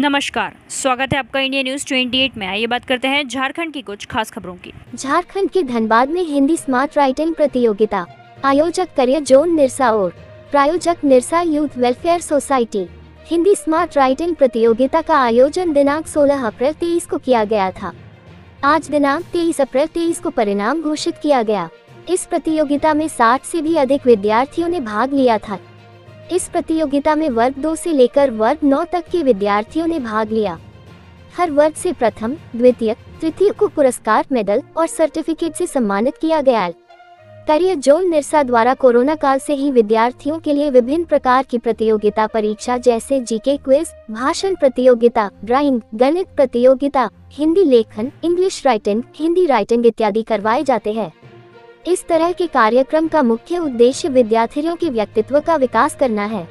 नमस्कार, स्वागत है आपका इंडिया न्यूज 28 में। आइए बात करते हैं झारखंड की कुछ खास खबरों की। झारखंड के धनबाद में हिंदी स्मार्ट राइटिंग प्रतियोगिता, आयोजक करियर जोन निरसा और प्रायोजक Nirsa youth welfare society. Hindi smart writing प्रतियोगिता का आयोजन दिनांक 16 अप्रैल 23 को किया गया था। आज दिनांक 23 अप्रैल 23 को परिणाम घोषित किया गया। इस प्रतियोगिता में 60 से भी अधिक विद्यार्थियों ने भाग लिया था। इस प्रतियोगिता में वर्ग 2 से लेकर वर्ग 9 तक के विद्यार्थियों ने भाग लिया। हर वर्ग से प्रथम, द्वितीय, तृतीय को पुरस्कार, मेडल और सर्टिफिकेट से सम्मानित किया गया। करियर जोन निरसा द्वारा कोरोना काल से ही विद्यार्थियों के लिए विभिन्न प्रकार की प्रतियोगिता परीक्षा जैसे जीके क्विज, भाषण प्रतियोगिता, ड्राइंग, गणित प्रतियोगिता, हिंदी लेखन, इंग्लिश राइटिंग, हिंदी राइटिंग इत्यादि करवाए जाते हैं। इस तरह के कार्यक्रम का मुख्य उद्देश्य विद्यार्थियों के व्यक्तित्व का विकास करना है।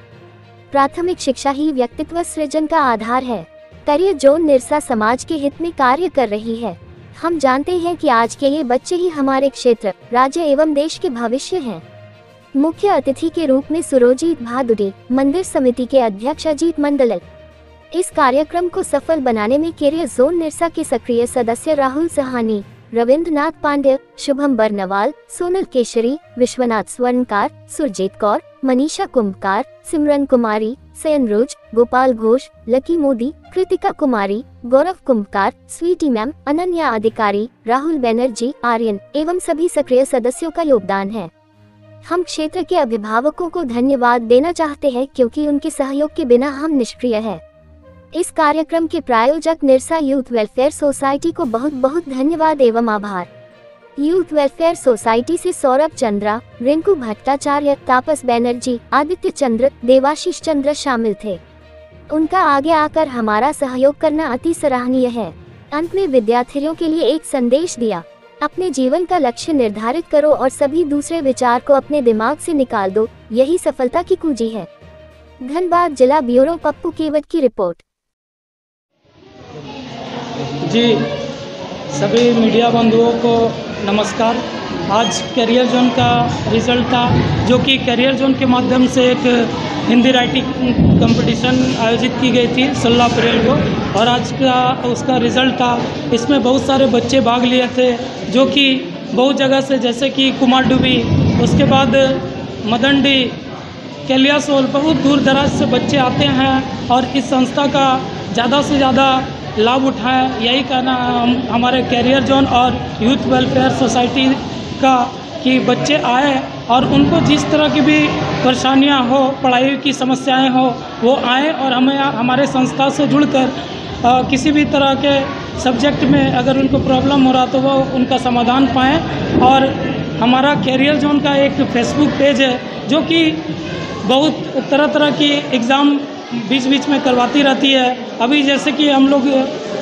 प्राथमिक शिक्षा ही व्यक्तित्व सृजन का आधार है। करियर जोन निरसा समाज के हित में कार्य कर रही है। हम जानते हैं कि आज के ये बच्चे ही हमारे क्षेत्र, राज्य एवं देश के भविष्य हैं। मुख्य अतिथि के रूप में सुरोजीत भादुड़ी, मंदिर समिति के अध्यक्ष अजीत मंडल। इस कार्यक्रम को सफल बनाने में करियर जोन निरसा के सक्रिय सदस्य राहुल सहानी, रविंद्रनाथ पांडे, शुभम बरनवाल, सोनल केशरी, विश्वनाथ स्वर्णकार, सुरजीत कौर, मनीषा कुंभकार, सिमरन कुमारी, सयन रोज, गोपाल घोष, लकी मोदी, कृतिका कुमारी, गौरव कुंभकार, स्वीटी मैम, अनन्या अधिकारी, राहुल बनर्जी, आर्यन एवं सभी सक्रिय सदस्यों का योगदान है। हम क्षेत्र के अभिभावकों को धन्यवाद देना चाहते हैं क्योंकि उनके सहयोग के बिना हम निष्क्रिय हैं। इस कार्यक्रम के प्रायोजक निरसा यूथ वेलफेयर सोसाइटी को बहुत बहुत धन्यवाद एवं आभार। यूथ वेलफेयर सोसाइटी से सौरभ चंद्रा, रिंकू भट्टाचार्य, तापस बैनर्जी, आदित्य चंद्र, देवाशीष चंद्र शामिल थे। उनका आगे आकर हमारा सहयोग करना अति सराहनीय है। अंत में विद्यार्थियों के लिए एक संदेश दिया, अपने जीवन का लक्ष्य निर्धारित करो और सभी दूसरे विचार को अपने दिमाग से निकाल दो, यही सफलता की कुंजी है। धनबाद जिला ब्यूरो पप्पू केवट की रिपोर्ट। जी, सभी मीडिया बंधुओं को नमस्कार। आज करियर जोन का रिज़ल्ट था, जो कि करियर जोन के माध्यम से एक हिंदी राइटिंग कंपटीशन आयोजित की गई थी 16 अप्रैल को, और आज का उसका रिज़ल्ट था। इसमें बहुत सारे बच्चे भाग लिए थे, जो कि बहुत जगह से, जैसे कि कुमारडुबी, उसके बाद मदंडी, कैलियासोल, बहुत दूर दराज से बच्चे आते हैं और इस संस्था का ज़्यादा से ज़्यादा लाभ उठाएं, यही कहना हमारे करियर जोन और यूथ वेलफेयर सोसाइटी का, कि बच्चे आए और उनको जिस तरह की भी परेशानियां हो, पढ़ाई की समस्याएं हो, वो आए और हमें हमारे संस्था से जुड़कर किसी भी तरह के सब्जेक्ट में अगर उनको प्रॉब्लम हो रहा तो वो उनका समाधान पाएँ। और हमारा करियर जोन का एक फेसबुक पेज है, जो कि बहुत तरह तरह की एग्ज़ाम बीच बीच में करवाती रहती है। अभी जैसे कि हम लोग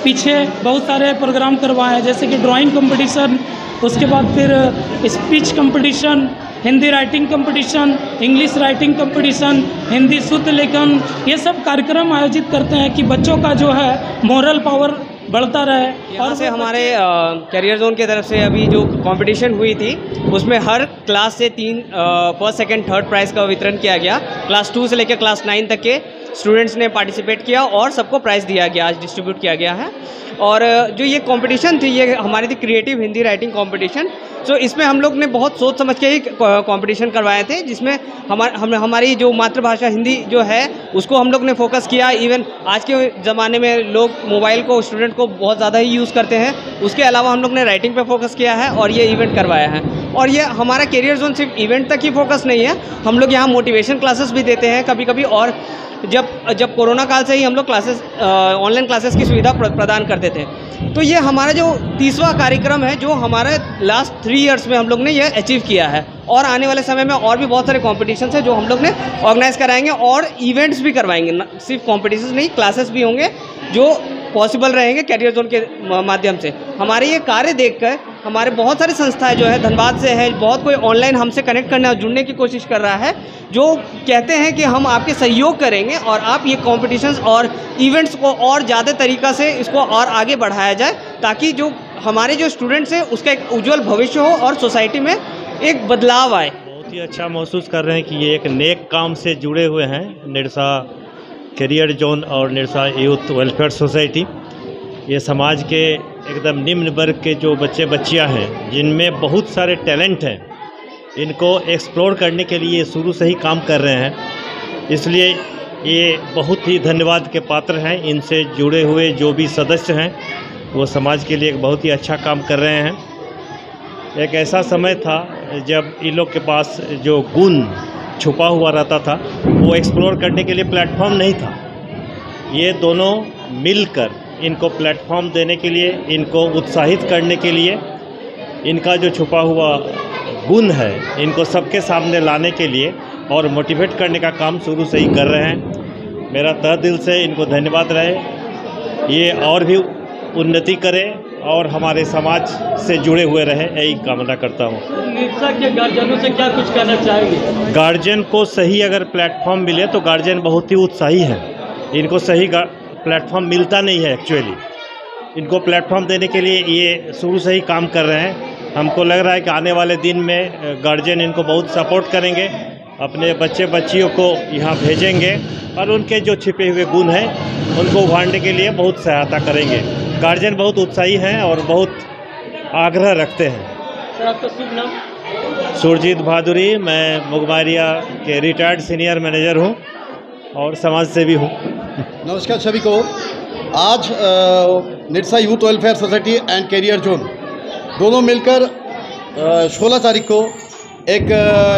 पीछे बहुत सारे प्रोग्राम करवाए, जैसे कि ड्राइंग कंपटीशन, उसके बाद फिर speech competition, Hindi writing competition, English writing competition, Hindi शुद्ध लेखन, ये सब कार्यक्रम आयोजित करते हैं कि बच्चों का जो है मोरल पावर बढ़ता रहे। और से हमारे करियर जोन की तरफ से अभी जो कंपटीशन हुई थी, उसमें हर क्लास से 3 फर्स्ट सेकंड थर्ड प्राइज़ का वितरण किया गया। क्लास 2 से लेकर क्लास 9 तक के स्टूडेंट्स ने पार्टिसिपेट किया और सबको प्राइज़ दिया गया, आज डिस्ट्रीब्यूट किया गया है। और जो ये कंपटीशन थी, ये हमारी थी क्रिएटिव हिंदी राइटिंग कंपटीशन। तो इसमें हम लोग ने बहुत सोच समझ के ही कंपटीशन करवाए थे, जिसमें हमारी जो मातृभाषा हिंदी जो है उसको हम लोग ने फोकस किया। इवन आज के ज़माने में लोग मोबाइल को, स्टूडेंट को बहुत ज़्यादा ही यूज़ करते हैं, उसके अलावा हम लोग ने राइटिंग पे फोकस किया है और ये इवेंट करवाया है। और ये हमारा करियर जोन सिर्फ इवेंट तक ही फोकस नहीं है, हम लोग यहाँ मोटिवेशन क्लासेस भी देते हैं कभी कभी। और जब कोरोना काल से ही हम लोग क्लासेस, ऑनलाइन क्लासेस की सुविधा प्रदान करते थे। तो ये हमारा जो 30वां कार्यक्रम है, जो हमारे लास्ट 3 इयर्स में हम लोग ने ये अचीव किया है। और आने वाले समय में और भी बहुत सारे कॉम्पिटिशन्स हैं जो हम लोग ने ऑर्गेनाइज कराएंगे और इवेंट्स भी करवाएंगे। सिर्फ कॉम्पिटिशन्स नहीं, क्लासेस भी होंगे जो पॉसिबल रहेंगे करियर जोन के माध्यम से। हमारे ये कार्य देखकर हमारे बहुत सारी संस्थाएं जो है धनबाद से है, बहुत कोई ऑनलाइन हमसे कनेक्ट करने और जुड़ने की कोशिश कर रहा है, जो कहते हैं कि हम आपके सहयोग करेंगे और आप ये कॉम्पिटिशन्स और इवेंट्स को और ज़्यादा तरीक़ा से इसको और आगे बढ़ाया जाए, ताकि जो हमारे जो स्टूडेंट्स हैं उसका एक उज्जवल भविष्य हो और सोसाइटी में एक बदलाव आए। बहुत ही अच्छा महसूस कर रहे हैं कि ये एक नेक काम से जुड़े हुए हैं निरसा कैरियर जोन और निरसा यूथ वेलफेयर सोसाइटी, ये समाज के एकदम निम्न वर्ग के जो बच्चे बच्चियां हैं जिनमें बहुत सारे टैलेंट हैं, इनको एक्सप्लोर करने के लिए शुरू से ही काम कर रहे हैं। इसलिए ये बहुत ही धन्यवाद के पात्र हैं। इनसे जुड़े हुए जो भी सदस्य हैं वो समाज के लिए एक बहुत ही अच्छा काम कर रहे हैं। एक ऐसा समय था जब इन लोग के पास जो गुण छुपा हुआ रहता था वो एक्सप्लोर करने के लिए प्लेटफॉर्म नहीं था। ये दोनों मिलकर इनको प्लेटफॉर्म देने के लिए, इनको उत्साहित करने के लिए, इनका जो छुपा हुआ गुण है इनको सबके सामने लाने के लिए और मोटिवेट करने का काम शुरू से ही कर रहे हैं। मेरा तहे दिल से इनको धन्यवाद रहे। ये और भी उन्नति करें और हमारे समाज से जुड़े हुए रहे, यही कामना करता हूँ। निरसा के गार्जियनों से क्या कुछ कहना चाहेंगे? गार्जियन को सही अगर प्लेटफॉर्म मिले तो गार्जियन बहुत ही उत्साही है। इनको सही प्लेटफॉर्म मिलता नहीं है एक्चुअली। इनको प्लेटफॉर्म देने के लिए ये शुरू से ही काम कर रहे हैं। हमको लग रहा है कि आने वाले दिन में गार्जियन इनको बहुत सपोर्ट करेंगे, अपने बच्चे बच्चियों को यहाँ भेजेंगे और उनके जो छिपे हुए गुण हैं उनको उभारने के लिए बहुत सहायता करेंगे। गार्जियन बहुत उत्साही हैं और बहुत आग्रह रखते हैं। सर, आपका शुभ नाम? सुरजीत भादुरी, मैं मुगमारिया के रिटायर्ड सीनियर मैनेजर हूँ और समाज सेवी हूँ। नमस्कार सभी को। आज Nirsa youth welfare society and career zone दोनों मिलकर 16 तारीख को एक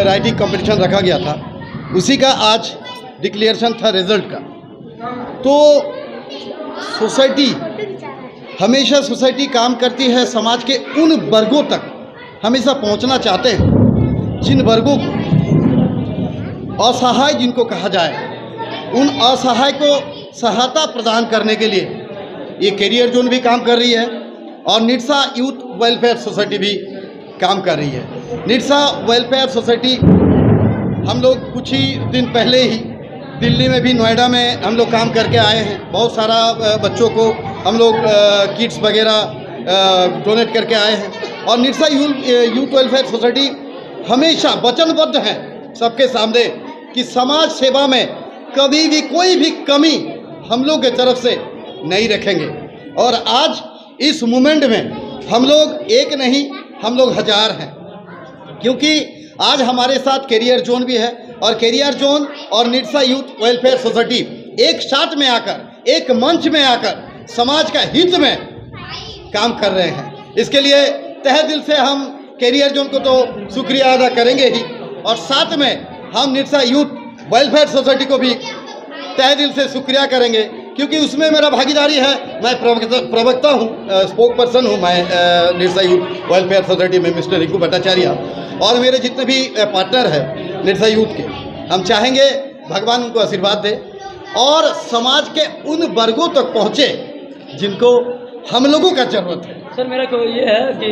राइटिंग कंपटीशन रखा गया था। उसी का आज डिक्लेरेशन था रिजल्ट का। तो सोसाइटी हमेशा काम करती है समाज के उन वर्गों तक हमेशा पहुंचना चाहते हैं जिन वर्गों को असहाय जिनको कहा जाए, उन असहाय को सहायता प्रदान करने के लिए ये कैरियर जोन भी काम कर रही है और निरसा यूथ वेलफेयर सोसाइटी भी काम कर रही है। निरसा वेलफेयर सोसाइटी हम लोग कुछ ही दिन पहले ही दिल्ली में भी, नोएडा में हम लोग काम करके आए हैं। बहुत सारा बच्चों को हम लोग किट्स वगैरह डोनेट करके आए हैं और निरसा यूथ वेलफेयर सोसाइटी हमेशा वचनबद्ध है सबके सामने कि समाज सेवा में कभी भी कोई भी कमी हम लोग के तरफ से नहीं रखेंगे। और आज इस मोमेंट में हम लोग एक नहीं, हम लोग हजार हैं, क्योंकि आज हमारे साथ कैरियर जोन भी है और कैरियर जोन और निरसा यूथ वेलफेयर सोसाइटी एक साथ में आकर, एक मंच में आकर समाज का हित में काम कर रहे हैं। इसके लिए तहे दिल से हम कैरियर जोन को तो शुक्रिया अदा करेंगे ही और साथ में हम निरसा यूथ वेलफेयर सोसाइटी को भी तहे दिल से शुक्रिया करेंगे, क्योंकि उसमें मेरा भागीदारी है। मैं प्रवक्ता हूँ, स्पोक पर्सन हूँ मैं निरसा यूथ वेलफेयर सोसाइटी में, मिस्टर रिंकू भट्टाचार्य, और मेरे जितने भी पार्टनर हैं निरसा यूथ के, हम चाहेंगे भगवान उनको आशीर्वाद दे और समाज के उन वर्गों तक पहुँचे जिनको हम लोगों का जरूरत है। सर, मेरा ये है कि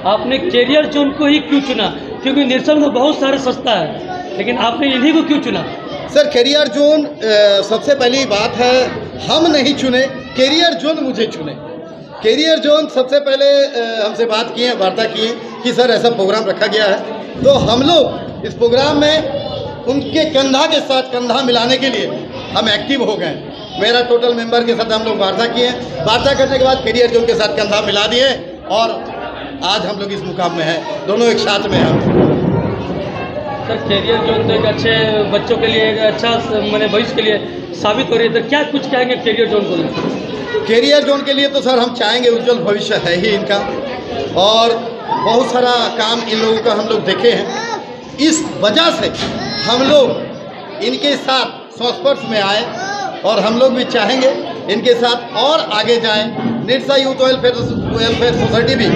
आपने कैरियर जोन को ही क्यों चुना? क्योंकि निरसा में बहुत सारे संस्था है, लेकिन आपने इन्हीं को क्यों चुना? सर, कैरियर जोन सबसे पहली बात है हम नहीं चुने, कैरियर जोन मुझे चुने। कैरियर जोन सबसे पहले हमसे बात किए, वार्ता किए कि सर ऐसा प्रोग्राम रखा गया है, तो हम लोग इस प्रोग्राम में उनके कंधा के साथ कंधा मिलाने के लिए हम एक्टिव हो गए। मेरा टोटल मेंबर के साथ हम लोग वार्ता किए, वार्ता करने के बाद कैरियर जोन के साथ कंधा मिला दिए और आज हम लोग इस मुकाम में हैं, दोनों एक साथ में हैं। सर, कैरियर जोन तो एक अच्छे बच्चों के लिए, एक अच्छा मैंने भविष्य के लिए साबित हो रही है, तो क्या कुछ कहेंगे कैरियर जोन को? कैरियर जोन के लिए तो सर हम चाहेंगे, उज्जवल भविष्य है ही इनका और बहुत सारा काम इन लोगों का हम लोग देखे हैं। इस वजह से हम लोग इनके साथ संस्पर्श में आए और हम लोग भी चाहेंगे इनके साथ और आगे जाएं। निरसा यूथ वेलफेयर सोसाइटी भी